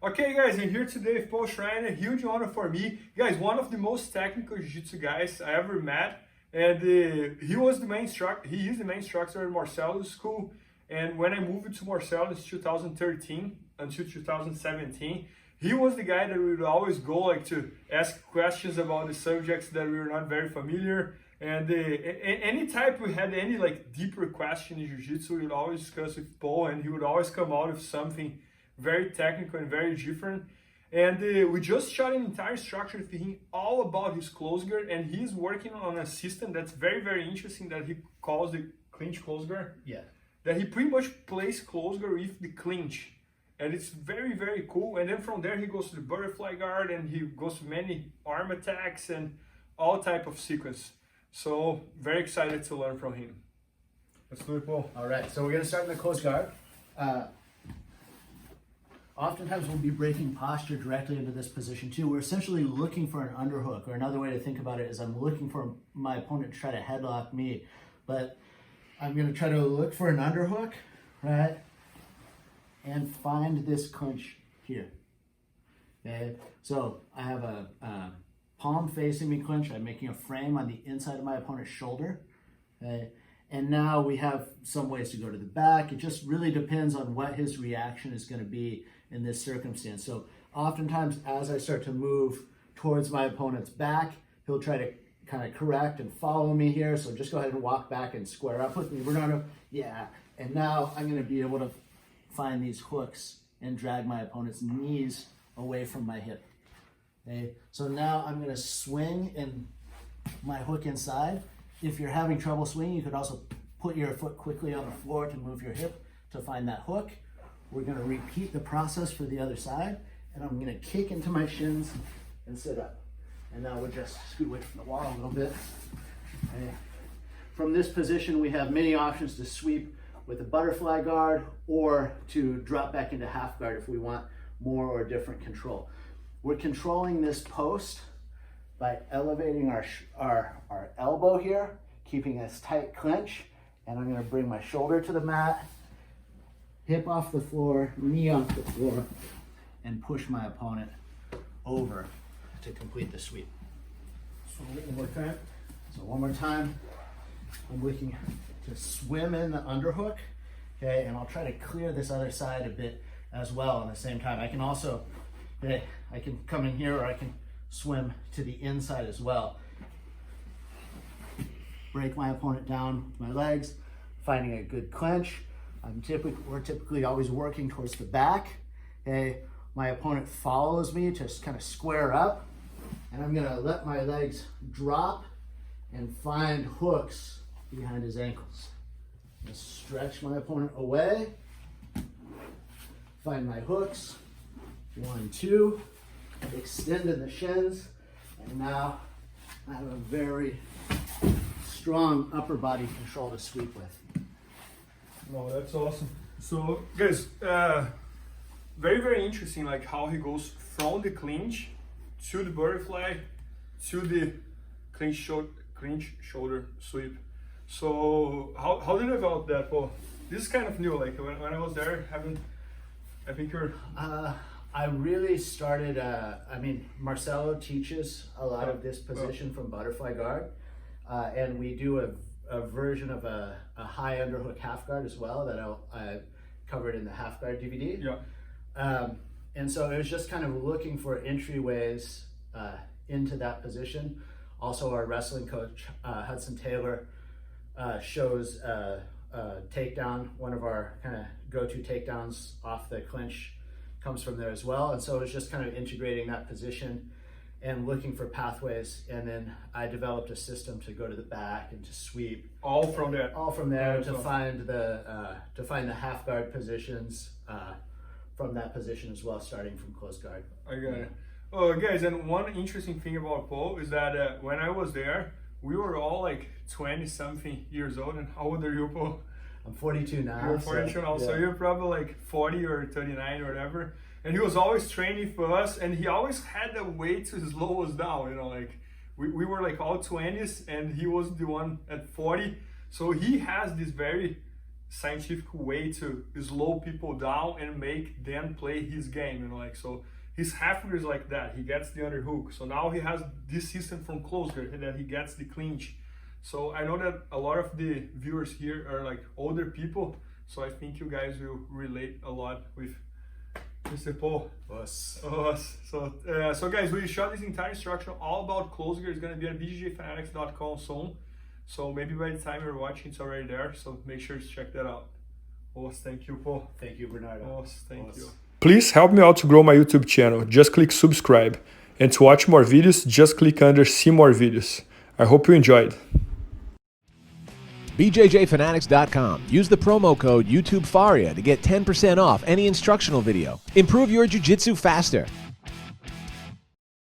Okay guys, I'm here today with Paul Schreiner. Huge honor for me. Guys, one of the most technical jiu-jitsu guys I ever met. And he is the main instructor at Marcelo's school. And when I moved to Marcelo's 2013 until 2017, he was the guy that we would always go like to ask questions about the subjects that we were not very familiar. And anytime we had any like deeper question in jiu-jitsu, we would always discuss with Paul, and he would always come out with something very technical and very different. And we just shot an entire structure with him all about his close guard, and he's working on a system that's very, very interesting that he calls the clinch close guard. Yeah. That he pretty much plays close guard with the clinch. And it's very, very cool. And then from there he goes to the butterfly guard, and he goes to many arm attacks and all type of sequence. So very excited to learn from him. Let's do it, Paul. All right, so we're gonna start in the close guard. Oftentimes we'll be breaking posture directly into this position too. We're essentially looking for an underhook, or another way to think about it is I'm looking for my opponent to try to headlock me, but I'm gonna try to look for an underhook, right? And find this clinch here, okay? So I have a palm facing me clinch. I'm making a frame on the inside of my opponent's shoulder, okay? And now we have some ways to go to the back. It just really depends on what his reaction is gonna be in this circumstance. So oftentimes as I start to move towards my opponent's back, he'll try to kind of correct and follow me here. So just go ahead and walk back and square up with me. Bernardo, yeah. And now I'm gonna be able to find these hooks and drag my opponent's knees away from my hip. Okay, so now I'm gonna swing and my hook inside. If you're having trouble swinging, you could also put your foot quickly on the floor to move your hip to find that hook. We're gonna repeat the process for the other side, and I'm gonna kick into my shins and sit up. And now we'll just scoot away from the wall a little bit. Okay. From this position, we have many options to sweep with a butterfly guard or to drop back into half guard if we want more or different control. We're controlling this post by elevating our elbow here, keeping this tight clinch, and I'm gonna bring my shoulder to the mat, hip off the floor, knee off the floor, and push my opponent over to complete the sweep. So one more time. So one more time, I'm looking to swim in the underhook, okay, and I'll try to clear this other side a bit as well at the same time. I can also, okay, I can come in here, or I can swim to the inside as well. Break my opponent down with my legs, finding a good clinch. We're typically always working towards the back. Okay, my opponent follows me to kind of square up, and I'm gonna let my legs drop and find hooks behind his ankles. I'm gonna stretch my opponent away, find my hooks, 1, 2, extend in the shins, and now I have a very strong upper body control to sweep with. No, that's awesome. So guys, very, very interesting, like how he goes from the clinch to the butterfly to the clinch shoulder sweep. So how did you develop that, Paul? This is kind of new, like when I was there, I think you're... I really started, Marcelo teaches a lot of this position from butterfly guard, and we do a version of a high underhook half guard as well that I covered in the half guard DVD. Yeah. And so it was just kind of looking for entryways into that position. Also, our wrestling coach, Hudson Taylor, shows a takedown. One of our kind of go-to takedowns off the clinch comes from there as well. And so it was just kind of integrating that position and looking for pathways. And then I developed a system to go to the back and to sweep. All from there to find the half guard positions from that position as well, starting from close guard. I got it. Oh, guys, and one interesting thing about Paul is that when I was there, we were all like 20-something years old. And how old are you, Paul? I'm 42 now. You're 42 now, so you're probably like 40 or 39 or whatever. And he was always training for us, and he always had a way to slow us down, you know, like we were like all 20s, and he was the one at 40. So he has this very scientific way to slow people down and make them play his game, you know, like, so his half guard is like that, he gets the underhook. So now he has this system from close guard and then he gets the clinch. So I know that a lot of the viewers here are like older people, so I think you guys will relate a lot with Mr. Paul. Us. So guys, we shot this entire instruction all about close guard. It's gonna be at IBJJFanatics.com soon. So maybe by the time you're watching, it's already there. So make sure to check that out. Thank you, Paul. Thank you, Bernardo. Thank you. Please help me out to grow my YouTube channel. Just click subscribe. And to watch more videos, just click under see more videos. I hope you enjoyed. BJJFanatics.com. Use the promo code YouTube Faria to get 10% off any instructional video. Improve your jiu-jitsu faster.